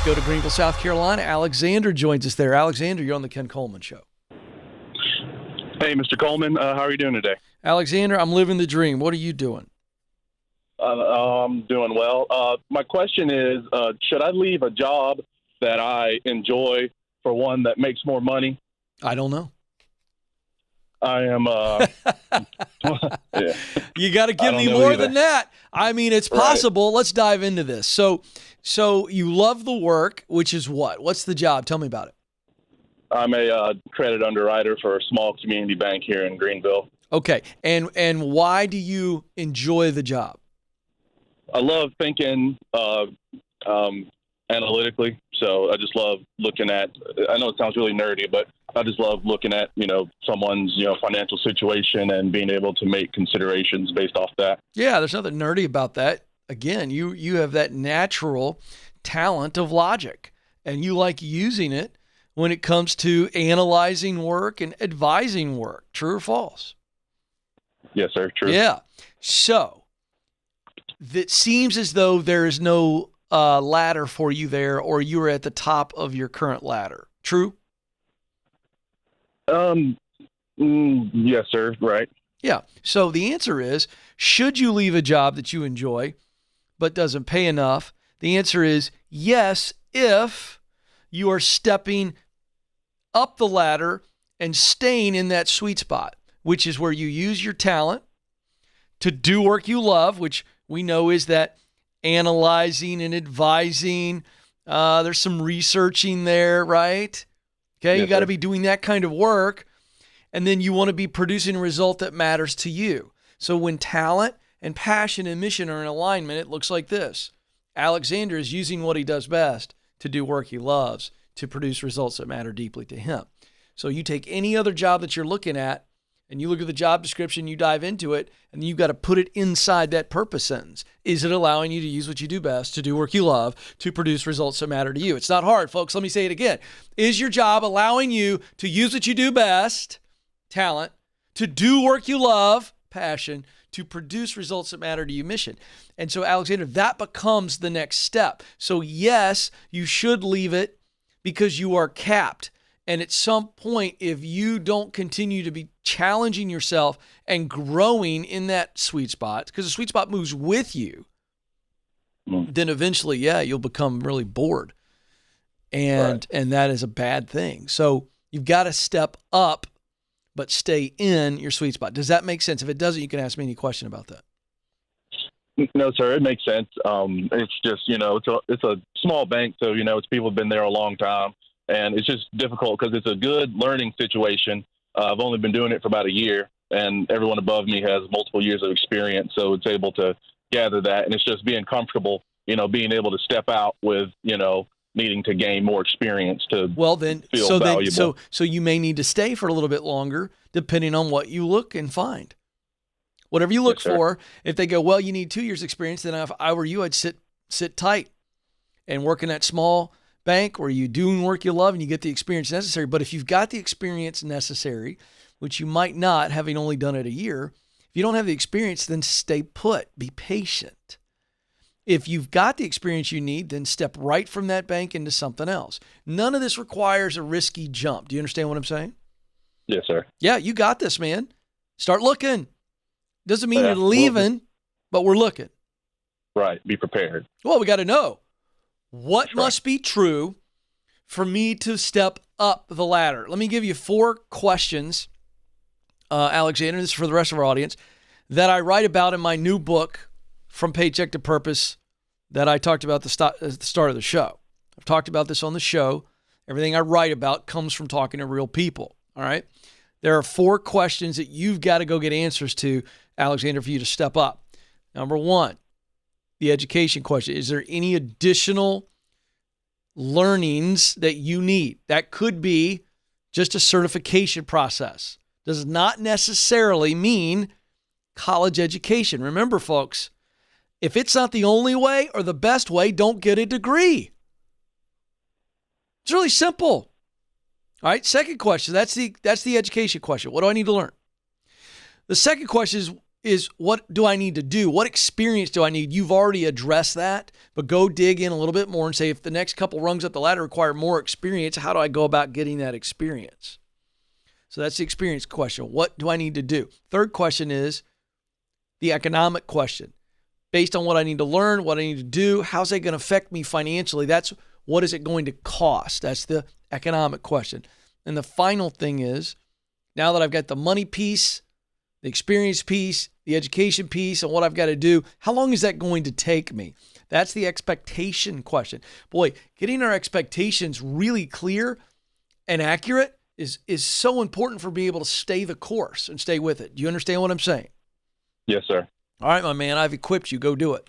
Let's go to Greenville, South Carolina. Alexander joins us there. Alexander, you're on the Ken Coleman Show. Hey, Mr. Coleman. How are you doing today? Alexander, I'm living the dream. What are you doing? I'm doing well. My question is, should I leave a job that I enjoy for one that makes more money? I don't know. I am. Yeah. You got to give me more than that. I mean, it's possible. Right. Let's dive into this. So you love the work, which is what? What's the job? Tell me about it. I'm a credit underwriter for a small community bank here in Greenville. Okay. And why do you enjoy the job? I love thinking analytically. So I just love looking at, I know it sounds really nerdy, but I just love looking at, someone's, financial situation and being able to make considerations based off that. Yeah, there's nothing nerdy about that. Again, you have that natural talent of logic, and you like using it when it comes to analyzing work and advising work. True or false? Yes, sir. True. Yeah. So it seems as though there is no ladder for you there, or you are at the top of your current ladder. True? Yes, sir. Right. Yeah. So the answer is, should you leave a job that you enjoy but doesn't pay enough? The answer is yes, if you are stepping up the ladder and staying in that sweet spot, which is where you use your talent to do work you love, which we know is that analyzing and advising. There's some researching there, right? Okay, yes, you got to sir. be doing that kind of work. And then you want to be producing a result that matters to you. So when talent and passion and mission are in alignment, it looks like this. Alexander is using what he does best to do work he loves, to produce results that matter deeply to him. So you take any other job that you're looking at, and you look at the job description, you dive into it, and you've got to put it inside that purpose sentence. Is it allowing you to use what you do best, to do work you love, to produce results that matter to you? It's not hard, folks. Let me say it again. Is your job allowing you to use what you do best, talent, to do work you love, passion, to produce results that matter to you, mission? And so, Alexander, that becomes the next step. So yes, you should leave it because you are capped. And at some point, if you don't continue to be challenging yourself and growing in that sweet spot, because the sweet spot moves with you, then eventually, you'll become really bored. And that is a bad thing. So you've got to step up, but stay in your sweet spot. Does that make sense? If it doesn't, you can ask me any question about that. No, sir. It makes sense. It's just, it's a small bank. So, it's people have been there a long time. And it's just difficult because it's a good learning situation. I've only been doing it for about a year, and everyone above me has multiple years of experience. So it's able to gather that. And it's just being comfortable, being able to step out with, needing to gain more experience to feel valuable. So you may need to stay for a little bit longer, depending on what you look and find. Whatever you look for, if they go, well, you need 2 years experience, then if I were you, I'd sit tight and work in that small bank where you're doing work you love and you get the experience necessary. But if you've got the experience necessary, which you might not, having only done it a year, if you don't have the experience, then stay put, be patient. If you've got the experience you need, then step right from that bank into something else. None of this requires a risky jump. Do you understand what I'm saying? Yes, sir. Yeah, you got this, man. Start looking. Doesn't mean you're leaving, but we're looking. Right. Be prepared. Well, we got to know. What must be true for me to step up the ladder? Let me give you 4 questions, Alexander, this is for the rest of our audience, that I write about in my new book, From Paycheck to Purpose, that I talked about at the start of the show. I've talked about this on the show. Everything I write about comes from talking to real people, all right? There are 4 questions that you've got to go get answers to, Alexander, for you to step up. Number 1. The education question. Is there any additional learnings that you need? That could be just a certification process. Does not necessarily mean college education. Remember, folks, if it's not the only way or the best way, don't get a degree. It's really simple. All right, second question. That's the education question. What do I need to learn? The second question is, is what do I need to do? What experience do I need? You've already addressed that, but go dig in a little bit more and say, if the next couple rungs up the ladder require more experience, how do I go about getting that experience? So that's the experience question. What do I need to do? Third question is the economic question. Based on what I need to learn, what I need to do, how's that going to affect me financially? That's what is it going to cost? That's the economic question. And the final thing is, now that I've got the money piece, the experience piece, the education piece, and what I've got to do, how long is that going to take me? That's the expectation question. Boy, getting our expectations really clear and accurate is so important for being able to stay the course and stay with it. Do you understand what I'm saying? Yes, sir. All right, my man, I've equipped you. Go do it.